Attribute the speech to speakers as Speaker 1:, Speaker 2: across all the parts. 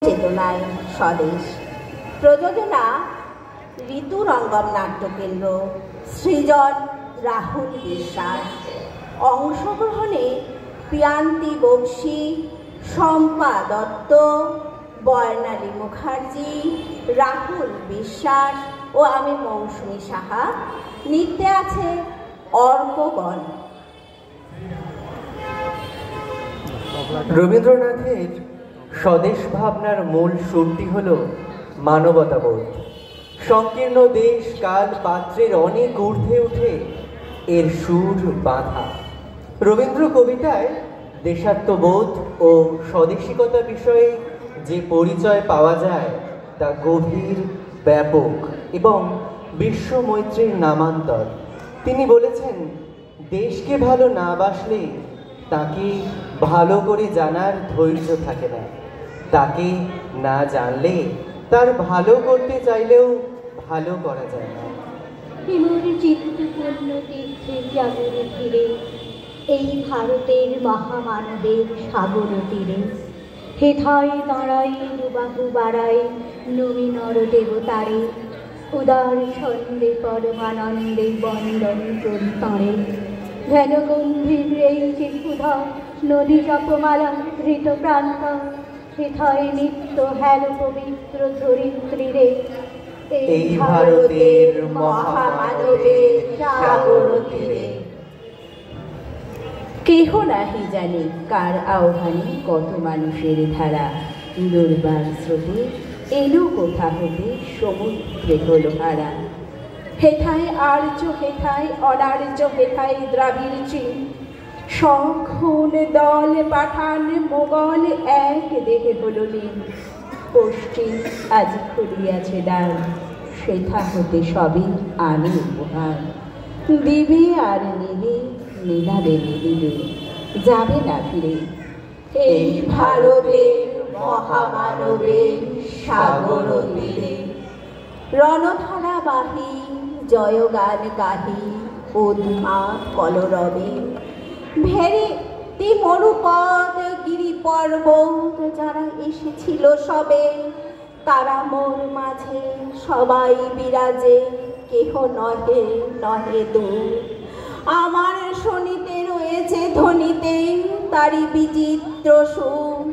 Speaker 1: চেতনায় স্বদেশ প্রযোজনা ঋতুরঙ্গম নাট্যকেন্দ্র সৃজন রাহুল বিশ্বাস অংশগ্রহণে প্রিয়ান্তি বক্সি শম্পা দত্ত বর্ণালী মুখার্জি রাহুল বিশ্বাস ও আমি মৌসুমী সাহা নৃত্যে আছে অর্কগণ।
Speaker 2: রবীন্দ্রনাথের স্বদেশ ভাবনার মূল সুরটি হল মানবতাবোধ। সংকীর্ণ দেশ কাল পাত্রের অনেক ঊর্ধ্বে উঠে এর সুর বাঁধা। রবীন্দ্র কবিতায় দেশাত্মবোধ ও স্বদেশিকতা বিষয়ে যে পরিচয় পাওয়া যায় তা গভীর, ব্যাপক এবং বিশ্বমৈত্রীর নামান্তর। তিনি বলেছেন, দেশকে ভালো না বাসলে তাকে ভালো করে জানার ধৈর্য থাকে না, তাকে না জানলে তার ভালো করতে চাইলেও ভালো করা যায় না।
Speaker 3: এই ভারতের মহামানবের সাগর তীরে হেথায় দাঁড়াই দুবাহু বাড়াই নবীনর দেবতারে উদার ছন্দে পরমানন্দে বন্দন করি তাঁরে। ঘন গম্ভীর এই চিরকুধা নদী জপমালা ধৃত প্রান্ত হেথায় নিত্য হেল পবিত্র ধরিত্রীরে
Speaker 2: এই ভারতের মহামানবের সাগর তীরে।
Speaker 1: কেহ নাহি জানে কার আহ্বানে কত মানুষের ধারা দুর্বার স্রোতে এলো কোথা হতে সমুদ্রে হল হারা। হেথায় আর্য হেথায় অনার্য হেথায় দ্রাবিড় চীন সংখ্যন দল পাঠান মোগল এক দেহে হল লীন। পশ্চিম আজ খুলিয়াছে দ্বার সেথা হতে সবই আনে উপহার। দিবে আর নিবে নীলাবে নিবে যাবে না ফিরে। এই ভারতের মহামানবের সাগর তীরে রণধারা বাহি জয়গান গাহি উন্মাদ কলরবে ভেরে তি মরুপদ গিরি পর্বত যারা এসেছিল সবে তারা মোর মাঝে সবাই বিরাজে কেহ নহে নহে দূর। আমার শনিতে রয়েছে ধ্বনিতে তারি বিচিত্র সুর।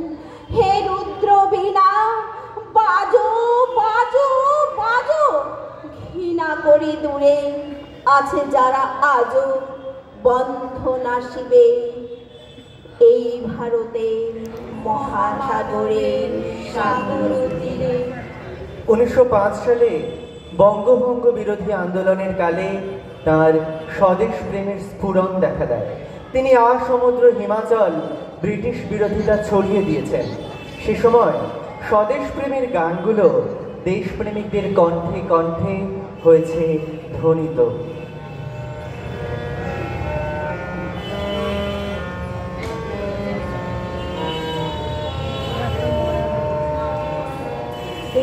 Speaker 1: হে রুদ্র বীণা বাজো বাজো বাজো ঘৃণা করি দূরে আছে যারা আজও বন্ধ নাশিবে এই ভারতের মহাসাগরের সাগর তীরে।
Speaker 2: 1905 সালে বঙ্গভঙ্গ বিরোধী আন্দোলনের কালে তার স্বদেশ প্রেমের স্ফুরণ দেখা দেয়। তিনি সমুদ্র হিমাচল ব্রিটিশ বিরোধিতা ছড়িয়ে দিয়েছেন। সে সময় স্বদেশ প্রেমের গানগুলো দেশপ্রেমিকদের কণ্ঠে কণ্ঠে হয়েছে ধ্বনিত।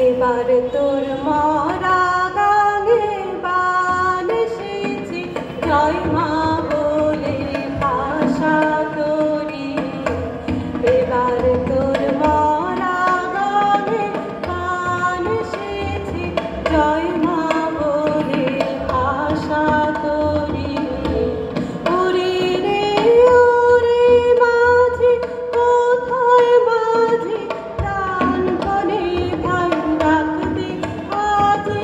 Speaker 3: এবার তোর মরা গানে বান এসেছে জয় মা বলে ভাষা করি। এবার তোর মরা গানে বান এসেছে জয় মা বলে ভাষা করি। ওরে রে ওরে মাঝে কোথায় মাঝে প্রাণ বনে ভাই রাখতে আজে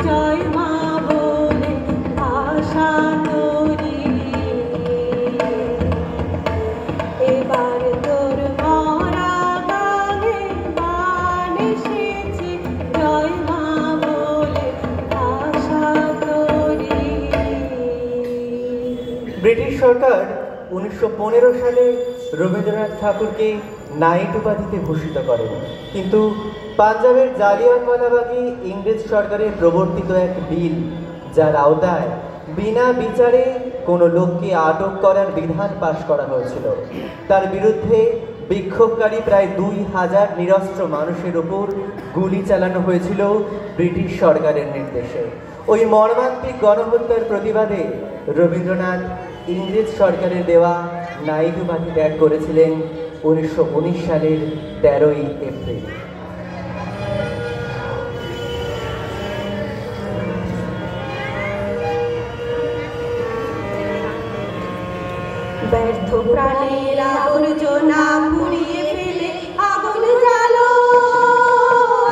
Speaker 3: জয় মা বলে ভাষা তোরি। এবার তোর মরা গানে বান এসেছে, জয় মা বলে ভাষা তোরি।
Speaker 2: ব্রিটিশ সরকার 1915 সালে রবীন্দ্রনাথ ঠাকুরকে নাইট উপাধিতে ভূষিত করেন, কিন্তু পাঞ্জাবের জালিয়ানওয়ালাবাগে ইংরেজ সরকারের প্রবর্তিত এক বিল, যার আওতায় বিনা বিচারে কোনো লোককে আটক করার বিধান পাশ করা হয়েছিল, তার বিরুদ্ধে বিক্ষোভকারী প্রায় 2000 নিরস্ত্র মানুষের উপর গুলি চালানো হয়েছিল ব্রিটিশ সরকারের নির্দেশে। ওই মর্মান্তিক গণহত্যার প্রতিবাদে রবীন্দ্রনাথ ইংরেজ সরকারের দেওয়া নাইট উপাধি ত্যাগ করেছিলেন 1919 সালের 13ই এপ্রিল।
Speaker 3: ব্যর্থ প্রাণের আবর্জনা পুড়িয়ে ফেলে আগুন জ্বালো,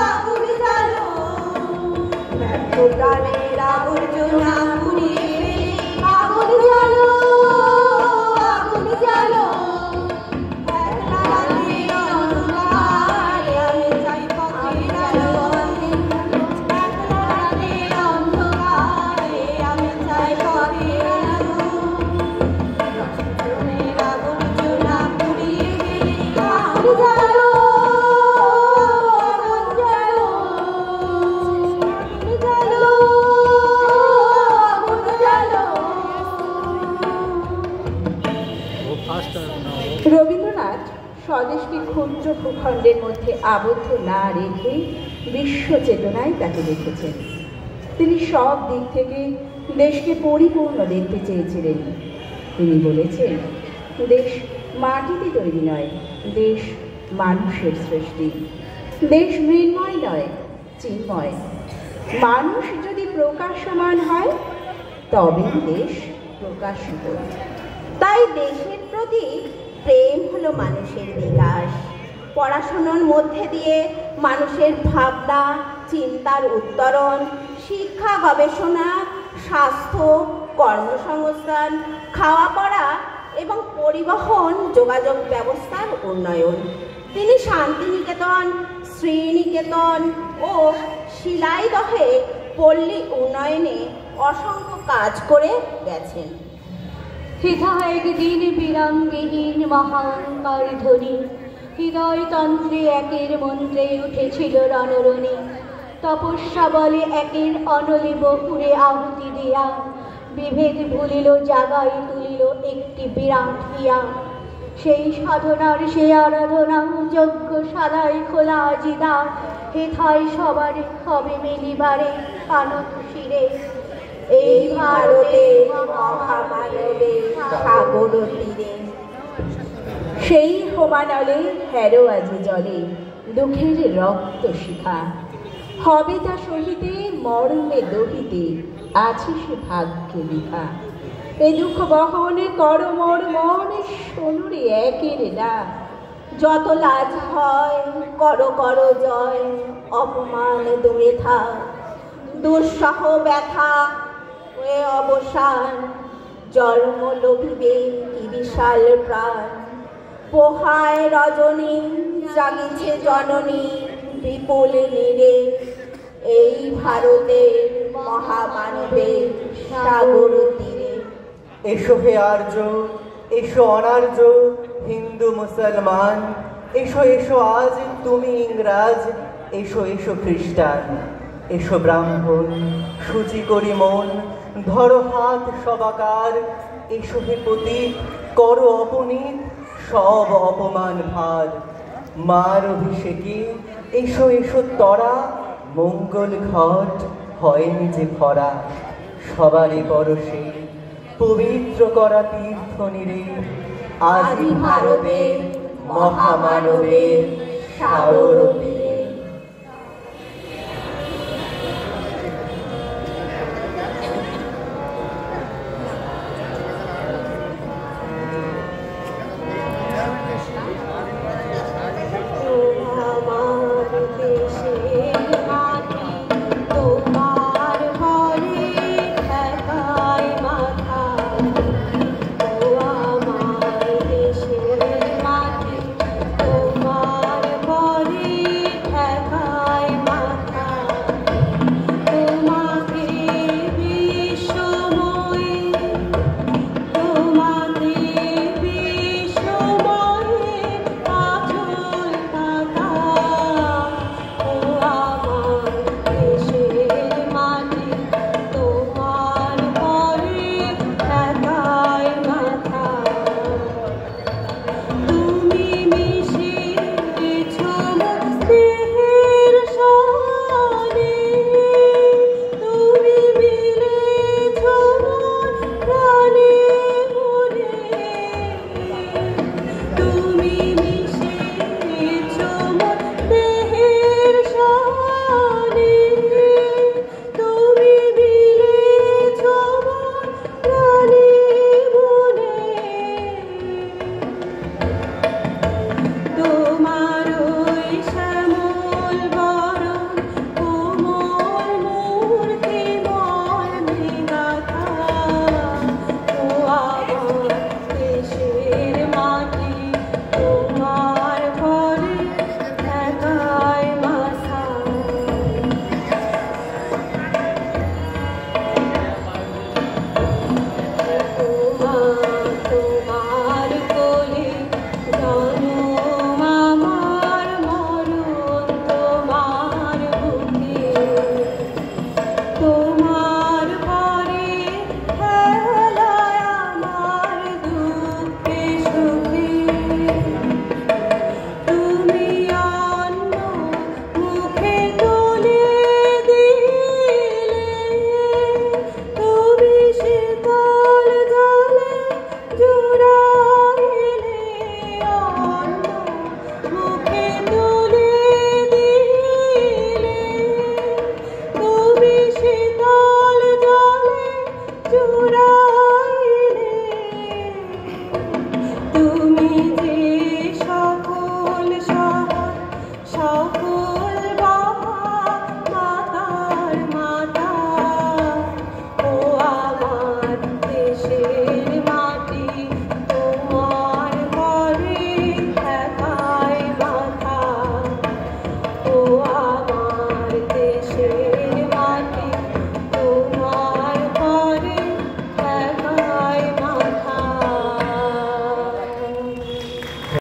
Speaker 3: আগুন জ্বালো। ব্যর্থ প্রাণের আবর্জনা পুড়িয়ে ফেলে আগুন জ্বালো, আগুন জ্বালো। একলা রাতের অন্ধকারে আমি চাই পথের আলো, একলা রাতের অন্ধকারে আমি চাই পথের আলো।
Speaker 1: রবীন্দ্রনাথ স্বদেশকে ক্ষুদ্র ভূখণ্ডের মধ্যে আবদ্ধ না রেখে বিশ্ব চেতনায় তাকে রেখেছেন। তিনি সব দিক থেকে দেশকে পরিপূর্ণ দেখতে চেয়েছিলেন। তিনি বলেছেন, দেশ মাটিতে তৈরি নয়, দেশ মানুষের সৃষ্টি। দেশ মৃন্ময় নয়, চিন্ময়। মানুষ যদি প্রকাশমান হয় তবেই দেশ প্রকাশিত।
Speaker 4: তাই দেশের প্রতি প্রেম হলো মানুষের বিকাশ। পড়াশোনার মধ্যে দিয়ে মানুষের ভাবনা চিন্তার উত্তরণ, শিক্ষা গবেষণা, স্বাস্থ্য, কর্মসংস্থান, খাওয়া পড়া এবং পরিবহন যোগাযোগ ব্যবস্থার উন্নয়ন। তিনি শান্তিনিকেতন, শ্রীনিকেতন ও শিলাইদহে পল্লী উন্নয়নে অসংখ্য কাজ করে গেছেন।
Speaker 3: হিতা একদিন বিরামবিহীন মহাঙ্কার ধ্বনি, হৃদয়তন্ত্রে একের মন্ত্রে উঠেছিল রণরণী। তপস্যা বলে একের অনলে বহুরে আহুতি দিয়া, বিভেদ ভুলিল জাগাই তুলিল একটি বিরাট হিয়া। সেই সাধনার সে আরাধনা যজ্ঞ শালায় খোলা আজিদা, হেথায় সবার হবে মিলিবারে আনন্দ শিরে।
Speaker 4: এই ভারতে মহামানবে সাগর তীরে,
Speaker 1: সেই হোমানলে হেরো আজি জলে দুঃখের রক্ত শিখা। হবে তা সহিতে মরণে দহিতে, আছে সে ভাগ্যে লিখা। এ দুঃখ বহনে কর মোর মন, শোনুরে একের ডাক।
Speaker 4: যত লাজ হয় করো করো জয়, অপমান দূরে থাক। দুঃসহ ব্যথা হয়ে অবসান, জন্ম লোভিবে কি বিশাল প্রাণ। পোহায় রজনী জাগিছে জননী বিপুল নীরে, এই ভারতের মহামানবের সাগর তীরে।
Speaker 2: এসো হে আর্য, এসো অনার্য, হিন্দু মুসলমান, এসো এসো আজ তুমি ইংরাজ, এসো এসো খ্রিস্টান। এসো ব্রাহ্মণ সূচি করি মন, ধরো হাত সবাকার। এসো হে পতিত করো অপনীত, সব অপমান ভার। মার অভিষেকে এসো এসো তরা, মঙ্গল ঘট হয়নি যে ভরা। সবারই পরশে পবিত্র করা তীর্থ নিরে, আদি ভারতের মহামানবের সাগর তীরে।